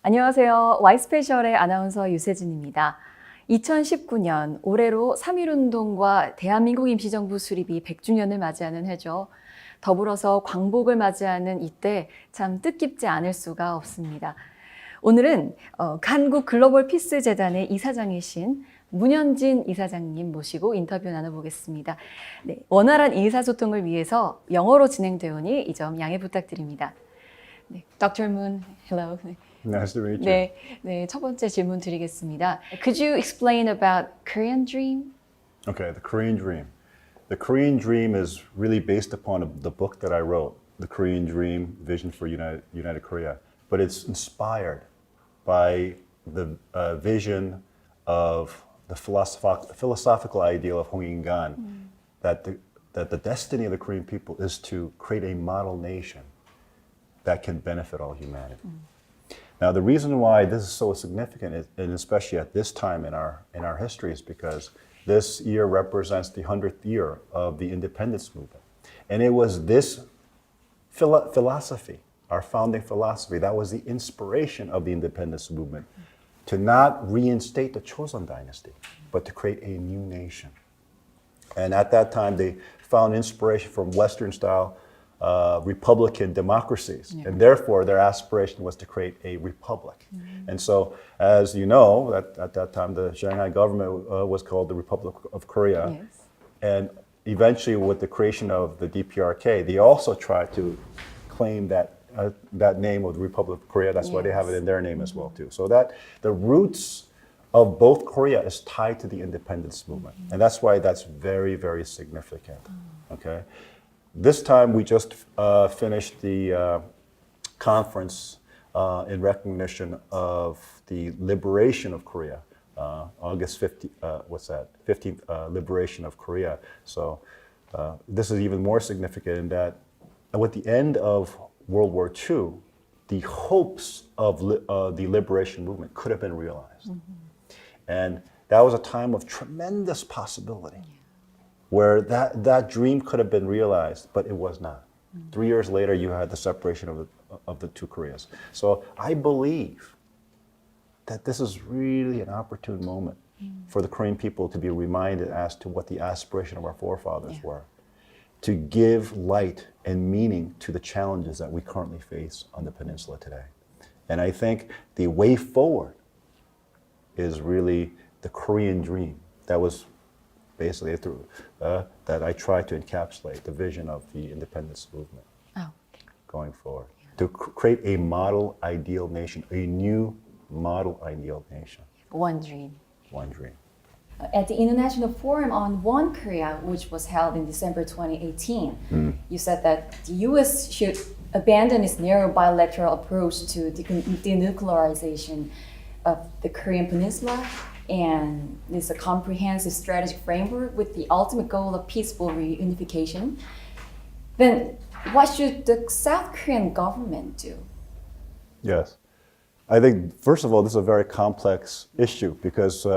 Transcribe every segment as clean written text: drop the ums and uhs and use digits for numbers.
안녕하세요. Y 스페셜의 아나운서 유세진입니다. 2019년 올해로 3.1운동과 대한민국 임시정부 수립이 100주년을 맞이하는 해죠. 더불어서 광복을 맞이하는 이때 참 뜻깊지 않을 수가 없습니다. 오늘은 한국 글로벌 피스 재단의 이사장이신 문현진 이사장님 모시고 인터뷰 나눠보겠습니다. 네, 원활한 의사소통을 위해서 영어로 진행되오니 이 점 양해 부탁드립니다. 네, Dr. Moon, hello. Nice to meet you. 네, 네, 첫 번째 질문 드리겠습니다. Could you explain about Korean dream? Okay, the Korean dream. The Korean dream is really based upon the book that I wrote, The Korean Dream, Vision for United Korea. But it's inspired by the vision of the philosophical ideal of Hong In-gan, that the destiny of the Korean people is to create a model nation that can benefit all humanity. Now, the reason why this is so significant, and especially at this time in our history, is because this year represents the 100th year of the independence movement. And it was this philosophy, our founding philosophy, that was the inspiration of the independence movement, to not reinstate the Chosun dynasty, but to create a new nation. And at that time, they found inspiration from Western-style republican democracies, and therefore their aspiration was to create a republic. And so, as you know, at that time the Shanghai government was called the Republic of Korea. Yes. And eventually, with the creation of the DPRK, they also tried to claim that name of the Republic of Korea. That's why they have it in their name as well too. So that the roots of both Korea is tied to the independence movement, and that's why that's very, very significant. Okay. This time we just finished the conference in recognition of the liberation of Korea, August 15th liberation of Korea. So this is even more significant in that with the end of World War II, the hopes of the liberation movement could have been realized. And that was a time of tremendous possibility, where that dream could have been realized, but it was not. 3 years later, you had the separation of the two Koreas. So I believe that this is really an opportune moment for the Korean people to be reminded as to what the aspiration of our forefathers were, to give light and meaning to the challenges that we currently face on the peninsula today. And I think the way forward is really the Korean dream that was basically that I try to encapsulate the vision of the independence movement going forward. To create a model ideal nation, a new model ideal nation. One dream. One dream. At the International Forum on One Korea, which was held in December 2018, you said that the U.S. should abandon its narrow bilateral approach to denuclearization of the Korean Peninsula, and it's a comprehensive strategic framework with the ultimate goal of peaceful reunification. Then what should the South Korean government do? Yes. I think, first of all, this is a very complex issue because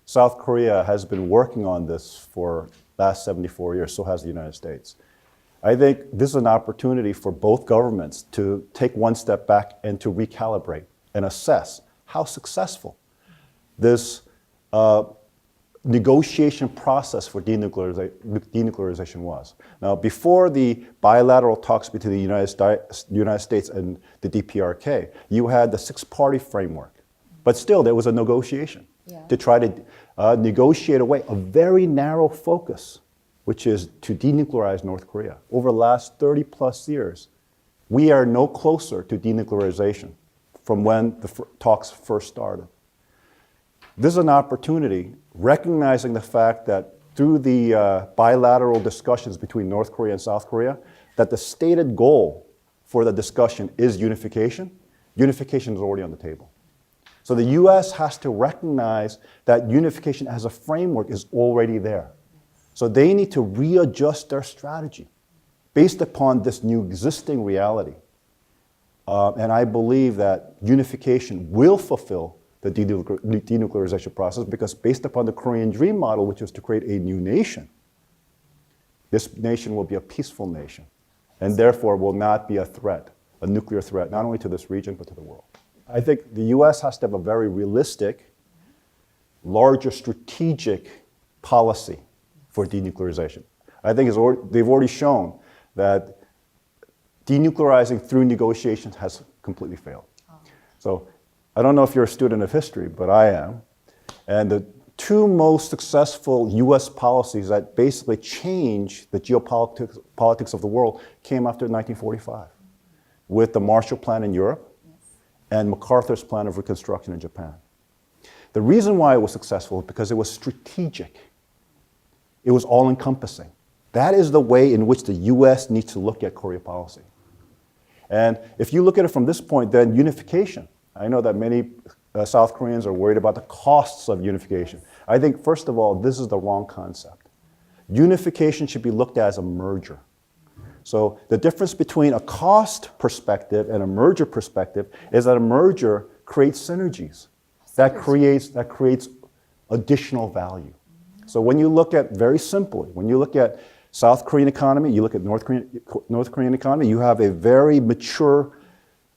South Korea has been working on this for the last 74 years, so has the United States. I think this is an opportunity for both governments to take one step back and to recalibrate and assess how successful this negotiation process for denuclearization was. Now, before the bilateral talks between the United States and the DPRK, you had the six-party framework. But still, there was a negotiation to try to negotiate away a very narrow focus, which is to denuclearize North Korea. Over the last 30 plus years, we are no closer to denuclearization from when the talks first started. This is an opportunity, recognizing the fact that through the bilateral discussions between North Korea and South Korea, that the stated goal for the discussion is unification. Unification is already on the table. So the US has to recognize that unification as a framework is already there. So they need to readjust their strategy based upon this new existing reality. And I believe that unification will fulfill the denuclearization process because based upon the Korean Dream model, which was to create a new nation, this nation will be a peaceful nation and therefore will not be a threat, a nuclear threat, not only to this region, but to the world. I think the US has to have a very realistic, larger strategic policy for denuclearization. I think they've already shown that denuclearizing through negotiations has completely failed. So I don't know if you're a student of history, but I am. And the two most successful US policies that basically changed the geopolitics of the world came after 1945 with the Marshall Plan in Europe and MacArthur's Plan of Reconstruction in Japan. The reason why it was successful is because it was strategic. It was all-encompassing. That is the way in which the US needs to look at Korea policy. And if you look at it from this point, then unification. I know that many South Koreans are worried about the costs of unification. I think, first of all, this is the wrong concept. Unification should be looked at as a merger. So the difference between a cost perspective and a merger perspective is that a merger creates synergies. That creates additional value. So when you look at, very simply, when you look at South Korean economy, you look at North Korean economy, you have a very mature,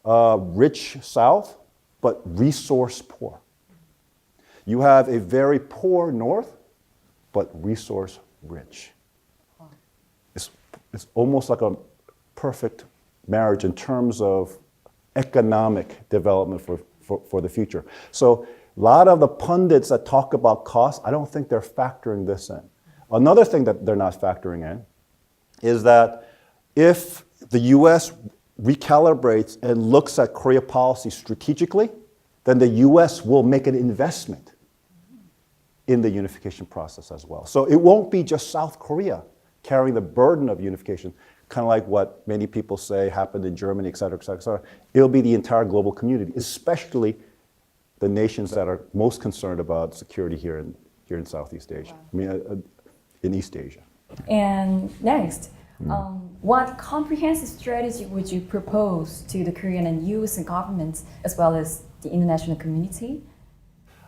rich South, but resource poor. You have a very poor North, but resource rich. It's almost like a perfect marriage in terms of economic development for the future. So a lot of the pundits that talk about costs, I don't think they're factoring this in. Another thing that they're not factoring in is that if the US recalibrates and looks at Korea policy strategically, then the US will make an investment in the unification process as well. So it won't be just South Korea carrying the burden of unification, kind of like what many people say happened in Germany, et cetera, et cetera, et cetera. It'll be the entire global community, especially the nations that are most concerned about security here in Southeast Asia. Wow. I mean, in East Asia. And next, what comprehensive strategy would you propose to the Korean and US governments as well as the international community?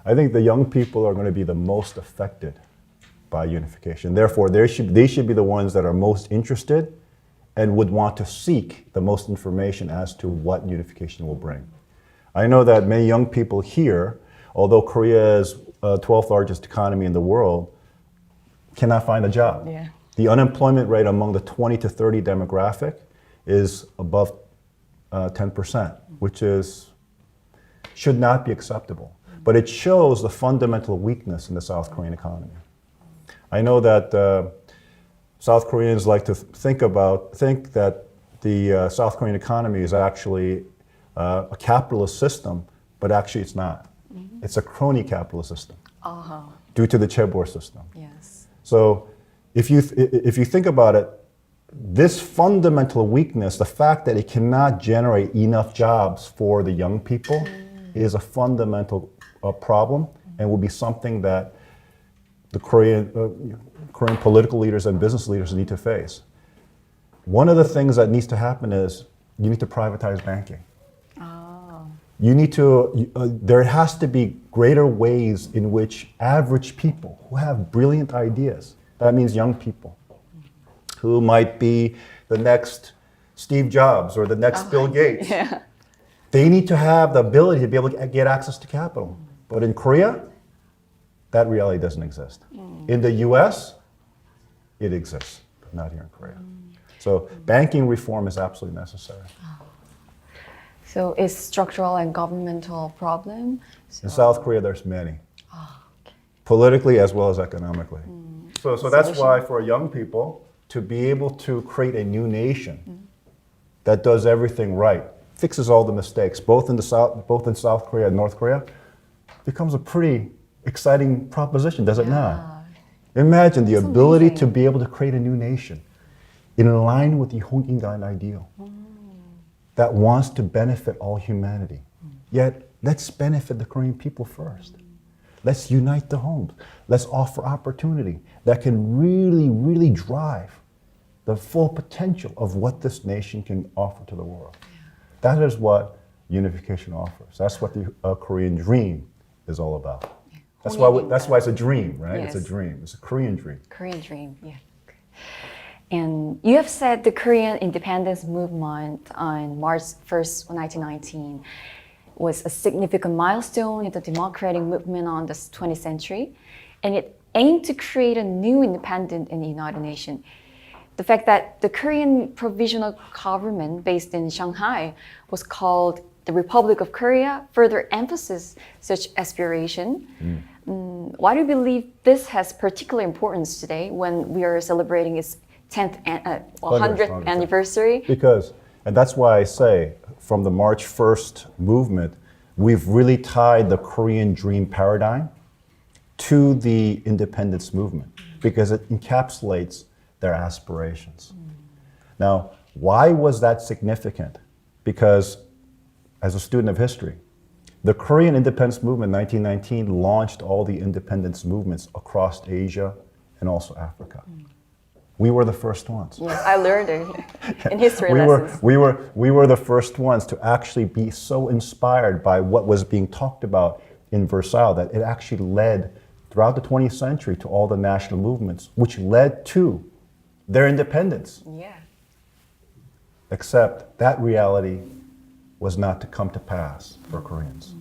I think the young people are going to be the most affected by unification. Therefore, they should be the ones that are most interested and would want to seek the most information as to what unification will bring. I know that many young people here, although Korea is the 12th largest economy in the world, cannot find a job. Yeah. The unemployment rate among the 20 to 30 demographic is above 10%, which should not be acceptable. But it shows the fundamental weakness in the South Korean economy. I know that South Koreans like to think that the South Korean economy is actually a capitalist system, but actually it's not. Mm-hmm. It's a crony capitalist system due to the chaebol system. Yes. So if you think about it, this fundamental weakness, the fact that it cannot generate enough jobs for the young people, is a fundamental problem and will be something that the Korean political leaders and business leaders need to face. One of the things that needs to happen is you need to privatize banking. You need to, there has to be greater ways in which average people who have brilliant ideas, that means young people, who might be the next Steve Jobs or the next Bill Gates, they need to have the ability to be able to get access to capital. But in Korea, that reality doesn't exist. In the US, it exists, but not here in Korea. So banking reform is absolutely necessary. So it's structural and governmental problem? In South Korea, there's many. Politically as well as economically. So that's why for young people, to be able to create a new nation that does everything right, fixes all the mistakes, both in South Korea and North Korea, becomes a pretty exciting proposition, does it not? Imagine the ability to be able to create a new nation in line with the Honggingan ideal that wants to benefit all humanity. Yet, let's benefit the Korean people first. Let's unite the homes. Let's offer opportunity that can really, really drive the full potential of what this nation can offer to the world. That is what unification offers. That's what the Korean dream is all about. That's why it's a dream, right? Yes. It's a dream. It's a Korean dream. Korean dream, yeah. And you have said the Korean independence movement on March 1st, 1919. was a significant milestone in the democratic movement on the 20th century, and it aimed to create a new independent and united nation. The fact that the Korean provisional government based in Shanghai was called the Republic of Korea further emphasizes such aspiration. Why do you believe this has particular importance today when we are celebrating its 100th anniversary? Because, and that's why I say, from the March 1st movement, we've really tied the Korean dream paradigm to the independence movement because it encapsulates their aspirations. Now, why was that significant? Because as a student of history, the Korean independence movement in 1919 launched all the independence movements across Asia and also Africa. We were the first ones. Yes, I learned it in history lessons. We were the first ones to actually be so inspired by what was being talked about in Versailles that it actually led throughout the 20th century to all the national movements, which led to their independence. Yeah. Except that reality was not to come to pass for Koreans.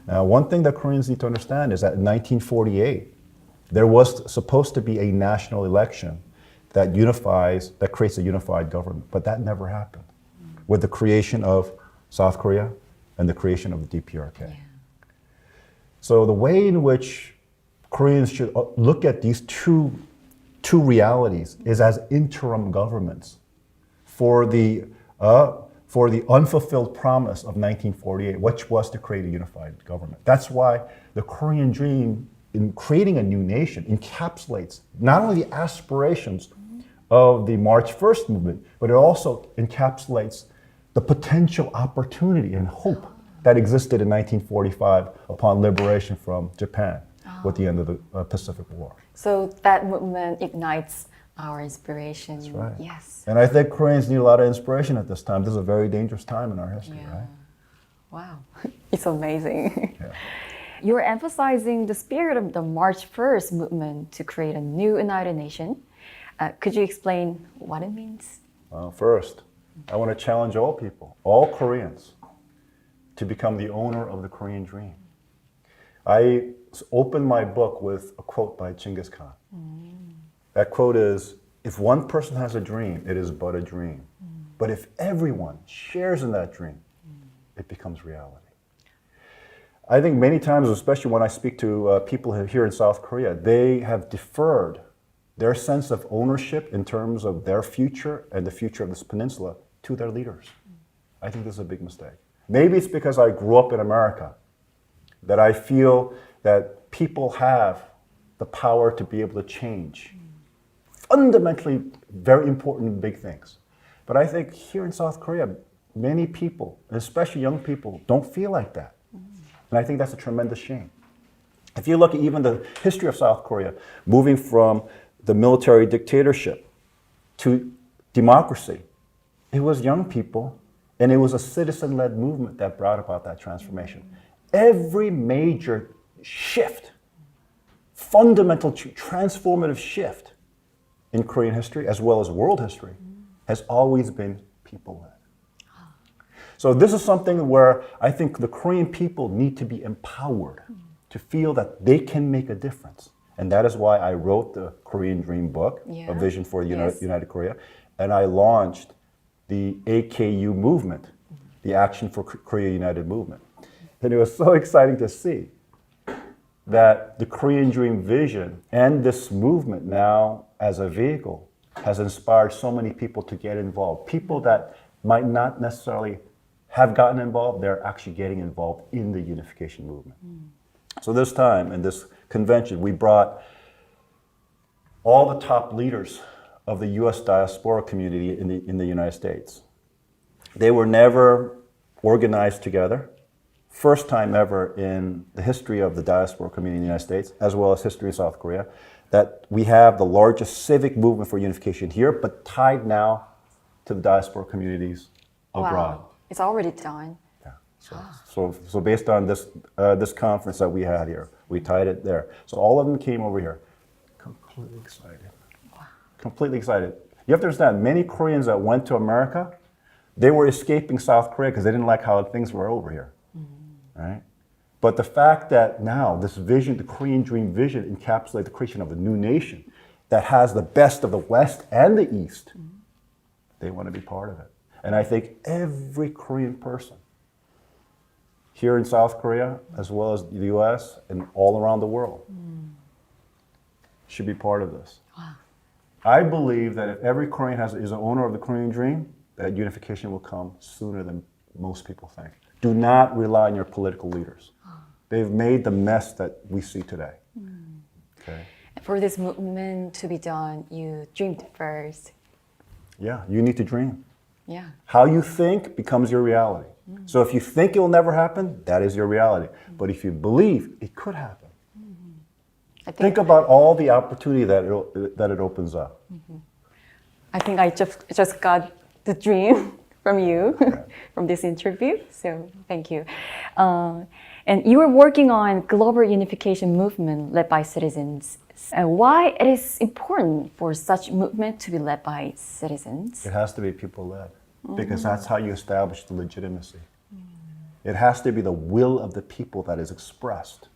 Now, one thing that Koreans need to understand is that in 1948, there was supposed to be a national election that creates a unified government, but that never happened with the creation of South Korea and the creation of the DPRK. Yeah. So the way in which Koreans should look at these two realities is as interim governments for the unfulfilled promise of 1948, which was to create a unified government. That's why the Korean dream in creating a new nation encapsulates not only the aspirations of the March 1st movement, but it also encapsulates the potential opportunity and hope that existed in 1945 upon liberation from Japan with the end of the Pacific War. So that movement ignites our inspiration. That's right. Yes. And I think Koreans need a lot of inspiration at this time. This is a very dangerous time in our history, Yeah. right? Wow, it's amazing. Yeah. You're emphasizing the spirit of the March 1st movement to create a new united nation. Could you explain what it means? Well, first, I want to challenge all people, all Koreans, to become the owner of the Korean dream. I opened my book with a quote by Genghis Khan. That quote is, if one person has a dream, it is but a dream. But if everyone shares in that dream, it becomes reality. I think many times, especially when I speak to people here in South Korea, they have deferred their sense of ownership in terms of their future and the future of this peninsula to their leaders. I think this is a big mistake. Maybe it's because I grew up in America that I feel that people have the power to be able to change fundamentally very important big things. But I think here in South Korea, many people, especially young people, don't feel like that. And I think that's a tremendous shame. If you look at even the history of South Korea, moving from the military dictatorship to democracy, it was young people and it was a citizen-led movement that brought about that transformation. Every major shift, fundamental transformative shift in Korean history as well as world history has always been people-led. So this is something where I think the Korean people need to be empowered to feel that they can make a difference. And that is why I wrote the Korean Dream book, A Vision for the United Korea, and I launched the AKU movement, the Action for Korea United movement. And it was so exciting to see that the Korean Dream vision and this movement now as a vehicle has inspired so many people to get involved. People that might not necessarily have gotten involved, they're actually getting involved in the unification movement. So this time in this convention, we brought all the top leaders of the US diaspora community in the United States. They were never organized together. First time ever in the history of the diaspora community in the United States, as well as history of South Korea, that we have the largest civic movement for unification here, but tied now to the diaspora communities abroad. Wow, it's already done. Yeah. So based on this conference that we had here, we tied it there. So all of them came over here, completely excited. Wow. Completely excited. You have to understand, many Koreans that went to America, they were escaping South Korea because they didn't like how things were over here. right? But the fact that now this vision, the Korean dream vision, encapsulates the creation of a new nation that has the best of the West and the East, they want to be part of it. And I think every Korean person here in South Korea, as well as the US and all around the world, should be part of this. Wow. I believe that if every Korean is an owner of the Korean dream, that unification will come sooner than most people think. Do not rely on your political leaders. They've made the mess that we see today. Okay? For this movement to be done, you dreamed first. Yeah, you need to dream. Yeah. How you think becomes your reality. So if you think it will never happen, that is your reality. But if you believe it could happen, think about all the opportunity that it opens up. I think I just got the dream from you, from this interview. So thank you. And you were working on global unification movement led by citizens. Why it is important for such movement to be led by citizens? It has to be people-led because that's how you establish the legitimacy. It has to be the will of the people that is expressed.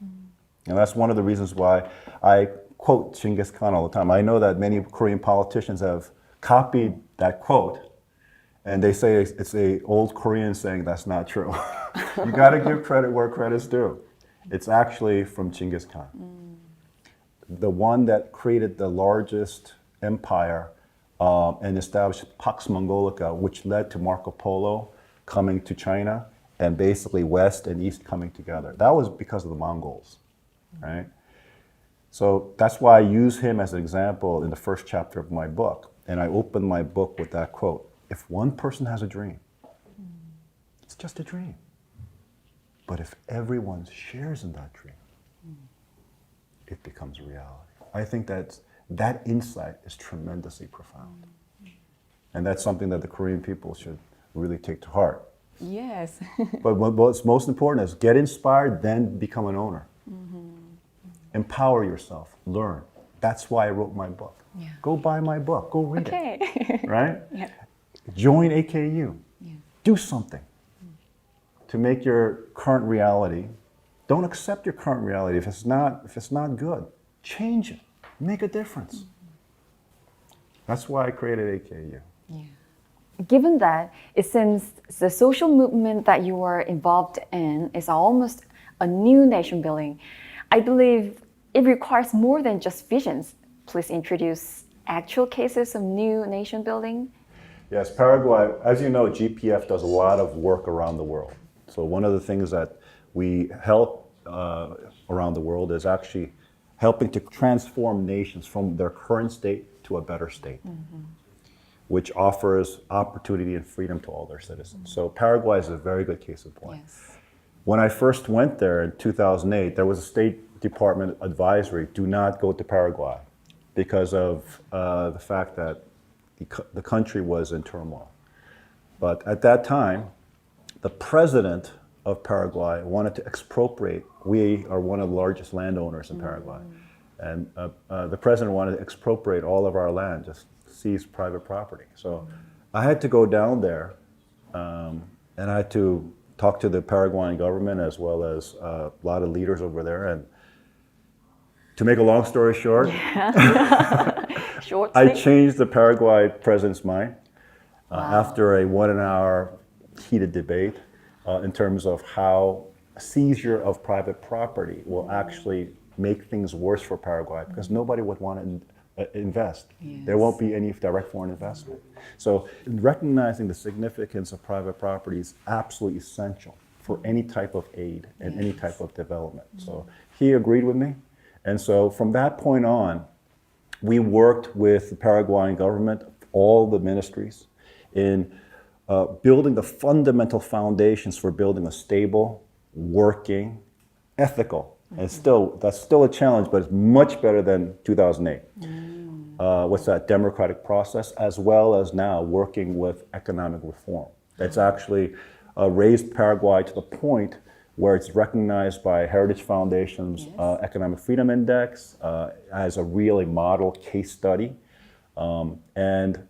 And that's one of the reasons why I quote Genghis Khan all the time. I know that many Korean politicians have copied that quote, and they say it's an old Korean saying that's not true. You got to give credit where credit's due. It's actually from Genghis Khan. The one that created the largest empire and established Pax Mongolica, which led to Marco Polo coming to China and basically West and East coming together. That was because of the Mongols, right? So that's why I use him as an example in the first chapter of my book. And I open my book with that quote. If one person has a dream, it's just a dream. But if everyone shares in that dream, it becomes a reality. I think that insight is tremendously profound. And that's something that the Korean people should really take to heart. Yes. But what's most important is get inspired, then become an owner. Empower yourself, learn. That's why I wrote my book. Yeah. Go buy my book, go read it, right? Yeah. Join AKU, Yeah. do something to make your current reality. Don't accept your current reality. If it's not good, change it, make a difference. That's why I created AKU. Yeah. Given that it seems the social movement that you are involved in is almost a new nation building, I believe it requires more than just visions. Please introduce actual cases of new nation building. Yes, Paraguay, as you know, GPF does a lot of work around the world. So one of the things that we help around the world is actually helping to transform nations from their current state to a better state, which offers opportunity and freedom to all their citizens. So Paraguay is a very good case in point. Yes. When I first went there in 2008, there was a State Department advisory, do not go to Paraguay, because of the fact that the country was in turmoil. But at that time, the president of Paraguay wanted to expropriate. We are one of the largest landowners in Paraguay. And the president wanted to expropriate all of our land, just seize private property. So I had to go down there and I had to talk to the Paraguayan government as well as a lot of leaders over there. And to make a long story short, Short I speech. changed the Paraguay president's mind after a 1 hour heated debate in terms of how seizure of private property will actually make things worse for Paraguay because nobody would want to invest. Yes. There won't be any direct foreign investment. So recognizing the significance of private property is absolutely essential for any type of aid and any type of development. So he agreed with me. And so from that point on, we worked with the Paraguayan government, all the ministries, in building the fundamental foundations for building a stable, working, ethical, and that's still a challenge, but it's much better than 2008. Democratic process, as well as now working with economic reform. That's actually raised Paraguay to the point where it's recognized by Heritage Foundation's Economic Freedom Index as a really model case study. And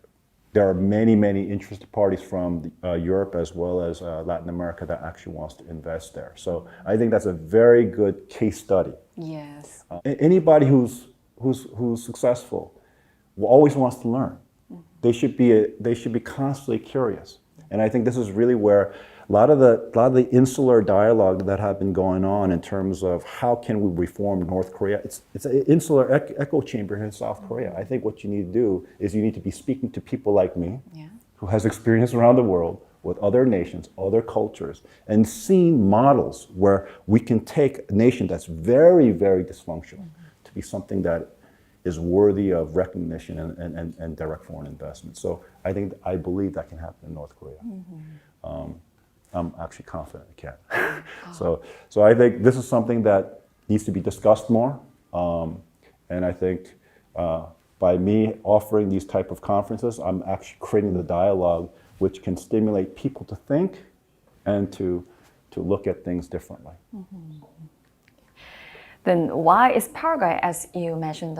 there are many, many interested parties from Europe as well as Latin America that actually wants to invest there. So I think that's a very good case study. Yes. Anybody who's successful always wants to learn. They should be constantly curious. And I think this is really where a lot of the insular dialogue that have been going on in terms of how can we reform North Korea. It's an insular echo chamber here in South Korea. I think what you need to do is you need to be speaking to people like me, who has experience around the world with other nations, other cultures, and seeing models where we can take a nation that's very, very dysfunctional to be something that is worthy of recognition and direct foreign investment. So I believe that can happen in North Korea. I'm actually confident it can. So I think this is something that needs to be discussed more. And I think by me offering these type of conferences, I'm actually creating the dialogue which can stimulate people to think and to look at things differently. Then why is Paraguay, as you mentioned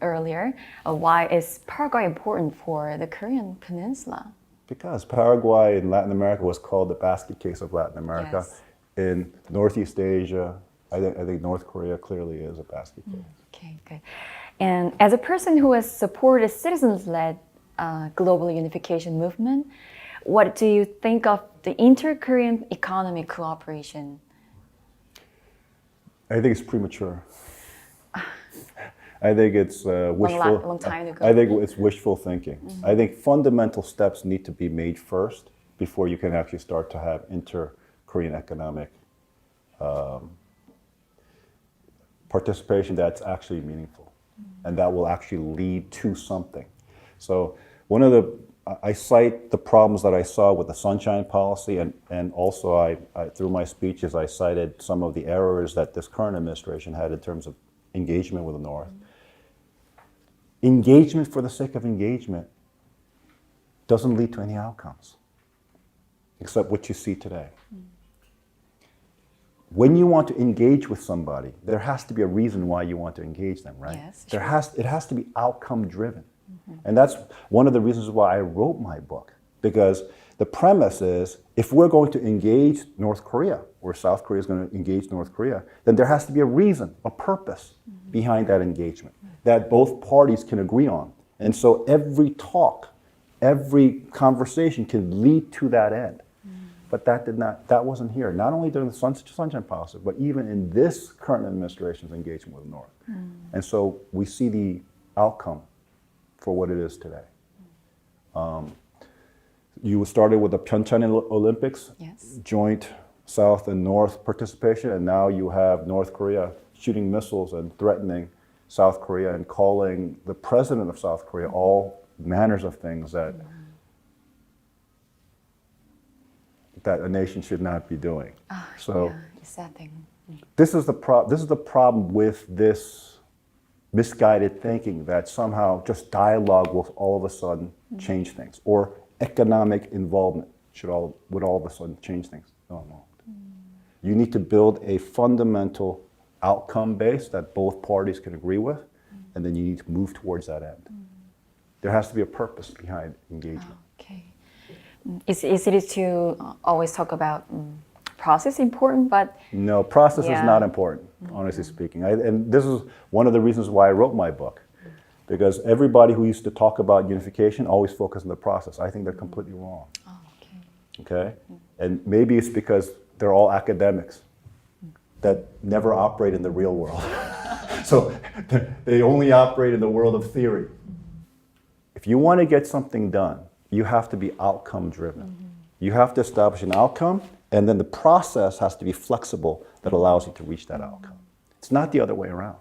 earlier, why is Paraguay important for the Korean Peninsula? Because Paraguay in Latin America was called the basket case of Latin America. Yes. In Northeast Asia, I think North Korea clearly is a basket case. Okay, good. And as a person who has supported citizens-led global unification movement, what do you think of the inter-Korean economic cooperation? I think it's premature. I think it's wishful. Long time ago. I think it's wishful thinking. I think fundamental steps need to be made first before you can actually start to have inter-Korean economic participation that's actually meaningful, and that will actually lead to something. So I cite the problems that I saw with the Sunshine Policy, and also I through my speeches I cited some of the errors that this current administration had in terms of engagement with the North. Engagement for the sake of engagement doesn't lead to any outcomes, except what you see today. When you want to engage with somebody, there has to be a reason why you want to engage them, right? Yes, It has to be outcome driven. And that's one of the reasons why I wrote my book, because the premise is if we're going to engage North Korea, or South Korea is going to engage North Korea, then there has to be a reason, a purpose behind that engagement that both parties can agree on. And so every talk, every conversation can lead to that end. But that wasn't here, not only during the Sunshine Policy, but even in this current administration's engagement with the North. And so we see the outcome for what it is today. You started with the Pyeongchang Olympics, joint South and North participation, and now you have North Korea shooting missiles and threatening South Korea and calling the president of South Korea all manners of things that a nation should not be doing. So it's that thing. this is the problem with this misguided thinking that somehow just dialogue will all of a sudden change things, or economic involvement would all of a sudden change things. No. You need to build a fundamental outcome base that both parties can agree with, and then you need to move towards that end. There has to be a purpose behind engagement. Okay. It's easy to always talk about process important, but no, process is not important, honestly speaking. And this is one of the reasons why I wrote my book, because everybody who used to talk about unification always focused on the process. I think they're completely wrong. Okay? And maybe it's because they're all academics that never operate in the real world. So they only operate in the world of theory. If you want to get something done, you have to be outcome driven. You have to establish an outcome, and then the process has to be flexible that allows you to reach that outcome. It's not the other way around.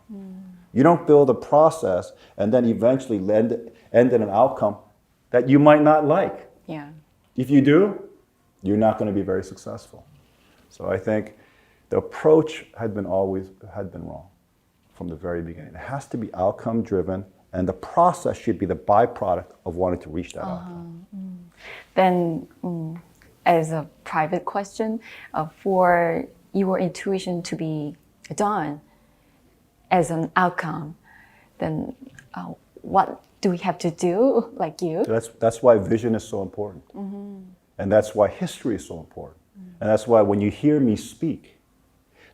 You don't build a process and then eventually end in an outcome that you might not like. Yeah. If you do, you're not going to be very successful. So I think the approach had been wrong from the very beginning. It has to be outcome driven, and the process should be the byproduct of wanting to reach that outcome. Then, as a private question, for your intuition to be done as an outcome, then what do we have to do, like you? That's why vision is so important. And that's why history is so important. And that's why when you hear me speak,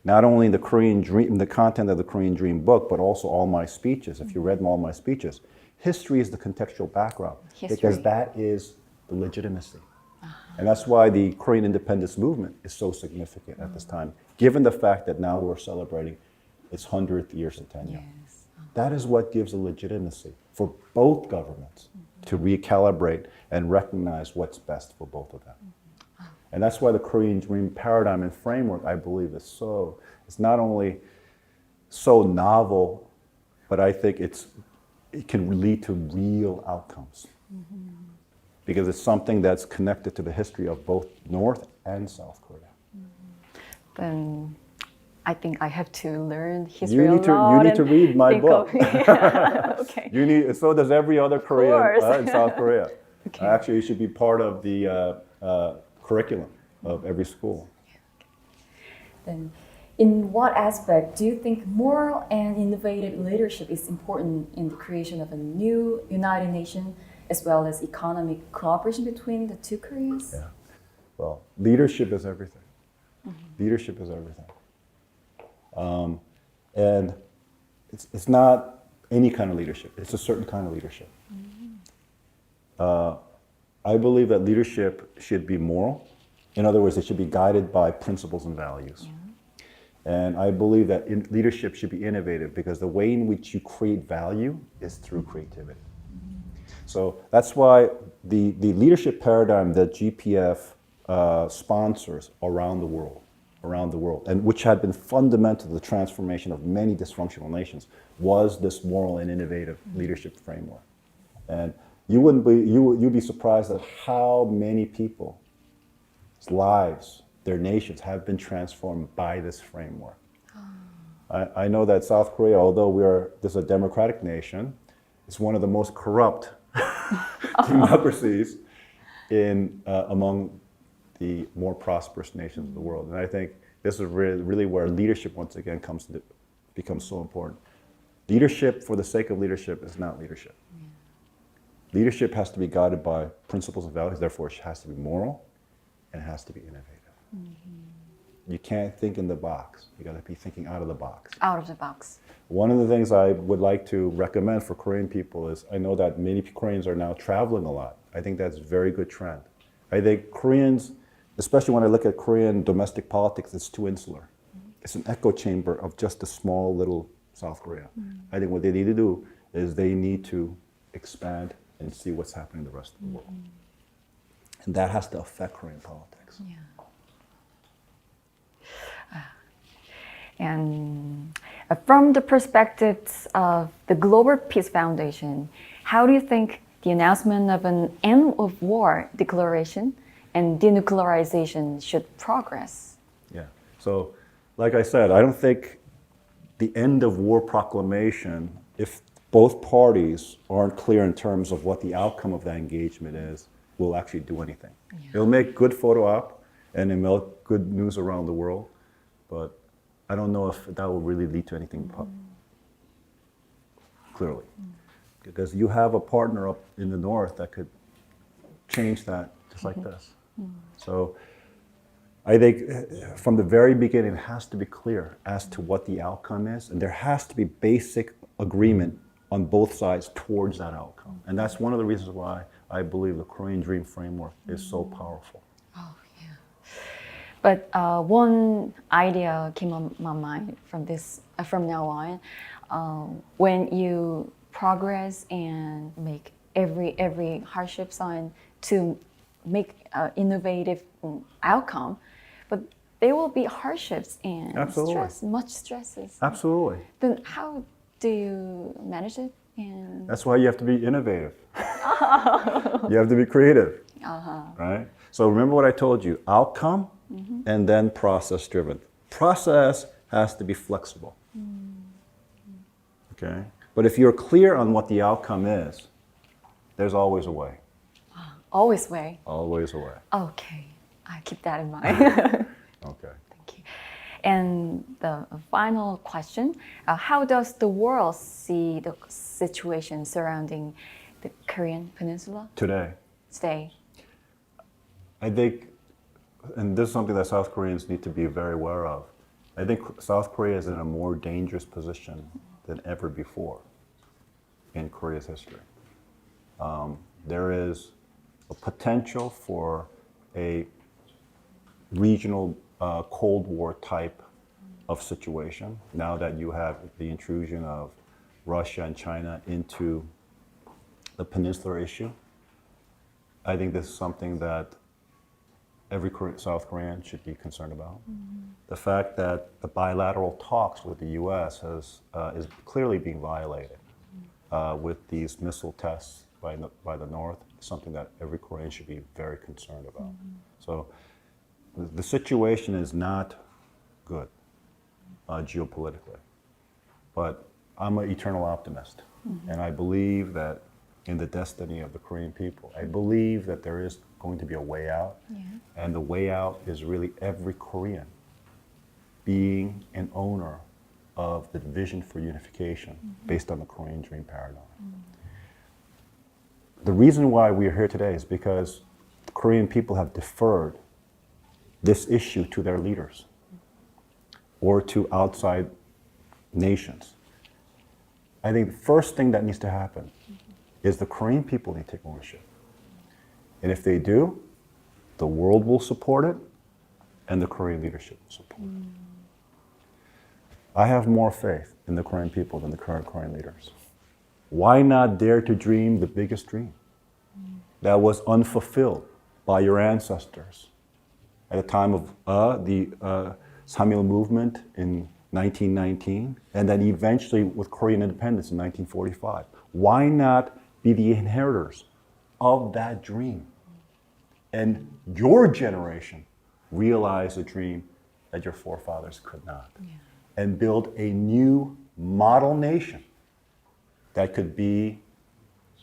not only the Korean Dream, the content of the Korean Dream book, but also all my speeches, if you read all my speeches, history is the contextual background. Because that is the legitimacy. And that's why the Korean independence movement is so significant at this time, given the fact that now we're celebrating its 100th year centennial. Yes. That is what gives a legitimacy for both governments to recalibrate and recognize what's best for both of them. And that's why the Korean Dream paradigm and framework, I believe, it's not only so novel, but I think it can lead to real outcomes. Because it's something that's connected to the history of both North and South Korea. Then I think I have to learn history You a lot. need to read my book. Okay. So does every other Korean course. in South Korea. Okay. Actually, it should be part of the curriculum of every school. Then, in what aspect do you think moral and innovative leadership is important in the creation of a new United Nations, as well as economic cooperation between the two Koreas? Yeah. Well, leadership is everything. Leadership is everything. And it's not any kind of leadership. It's a certain kind of leadership. I believe that leadership should be moral. In other words, it should be guided by principles and values. And I believe that leadership should be innovative because the way in which you create value is through creativity. So that's why the leadership paradigm that GPF sponsors around the world, and which had been fundamental to the transformation of many dysfunctional nations, was this moral and innovative leadership framework. And you'd be surprised at how many people's lives, their nations, have been transformed by this framework. I know that South Korea, although this is a democratic nation, it's one of the most corrupt democracies among the more prosperous nations of the world. And I think this is really where leadership once again becomes so important. Leadership for the sake of leadership is not leadership. Leadership has to be guided by principles and values, therefore it has to be moral and it has to be innovative. You can't think in the box. You gotta be thinking out of the box. Out of the box. One of the things I would like to recommend for Korean people is, I know that many Koreans are now traveling a lot. I think that's a very good trend. I think Koreans, especially when I look at Korean domestic politics, it's too insular. It's an echo chamber of just a small little South Korea. I think what they need to do is they need to expand and see what's happening in the rest of the world. And that has to affect Korean politics. Yeah. And from the perspectives of the Global Peace Foundation, how do you think the announcement of an end of war declaration and denuclearization should progress? Yeah. So, like I said, I don't think the end of war proclamation, if both parties aren't clear in terms of what the outcome of that engagement is, will actually do anything. It'll make good photo op and it'll make good news around the world, but I don't know if that will really lead to anything clearly. Because you have a partner up in the north that could change that just like this. So I think from the very beginning it has to be clear as to what the outcome is, and there has to be basic agreement on both sides towards that outcome. And that's one of the reasons why I believe the Korean Dream framework is so powerful. Oh, yeah. But one idea came on my mind from now on. When you progress and make every hardship sign to make innovative outcome, but there will be hardships and stress, much stresses. Absolutely. Then how do you manage it? And that's why you have to be innovative. You have to be creative, right? So remember what I told you, outcome and then process driven. Process has to be flexible, okay? But if you're clear on what the outcome is, there's always a way. Always way. Always a way. Okay, I keep that in mind. Okay. Thank you. And the final question, how does the world see the situation surrounding the Korean Peninsula Today, today? I think, and this is something that South Koreans need to be very aware of, I think South Korea is in a more dangerous position than ever before in Korea's history. There is a potential for a regional Cold War type of situation now that you have the intrusion of Russia and China into the peninsular issue. I think this is something that every South Korean should be concerned about. The fact that the bilateral talks with the U.S. is clearly being violated with these missile tests by the North, is something that every Korean should be very concerned about. So the situation is not good geopolitically, but I'm an eternal optimist, and I believe that in the destiny of the Korean people. I believe that there is going to be a way out, and the way out is really every Korean being an owner of the vision for unification based on the Korean dream paradigm. The reason why we are here today is because the Korean people have deferred this issue to their leaders or to outside nations. I think the first thing that needs to happen is the Korean people need to take ownership. And if they do, the world will support it and the Korean leadership will support it. I have more faith in the Korean people than the current Korean leaders. Why not dare to dream the biggest dream that was unfulfilled by your ancestors at the time of the Samil movement in 1919, and then eventually with Korean independence in 1945? Why not be the inheritors of that dream? And your generation realize a dream that your forefathers could not. And build a new model nation that could be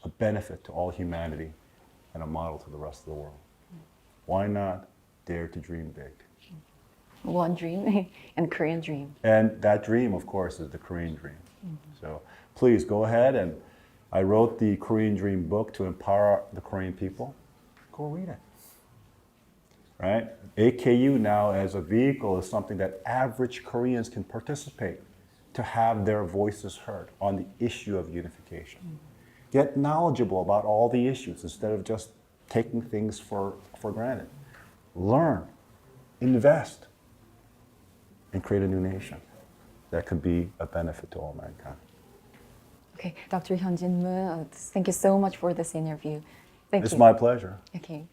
a benefit to all humanity and a model to the rest of the world. Why not dare to dream big? One dream and Korean dream. And that dream, of course, is the Korean dream. So please go ahead, and I wrote the Korean Dream book to empower the Korean people. Go read it. Right? AKU now as a vehicle is something that average Koreans can participate to have their voices heard on the issue of unification. Get knowledgeable about all the issues instead of just taking things for granted. Learn, invest, and create a new nation that could be a benefit to all mankind. Okay, Dr. Hyunjin Moon, thank you so much for this interview. Thank It's you. my pleasure. Okay.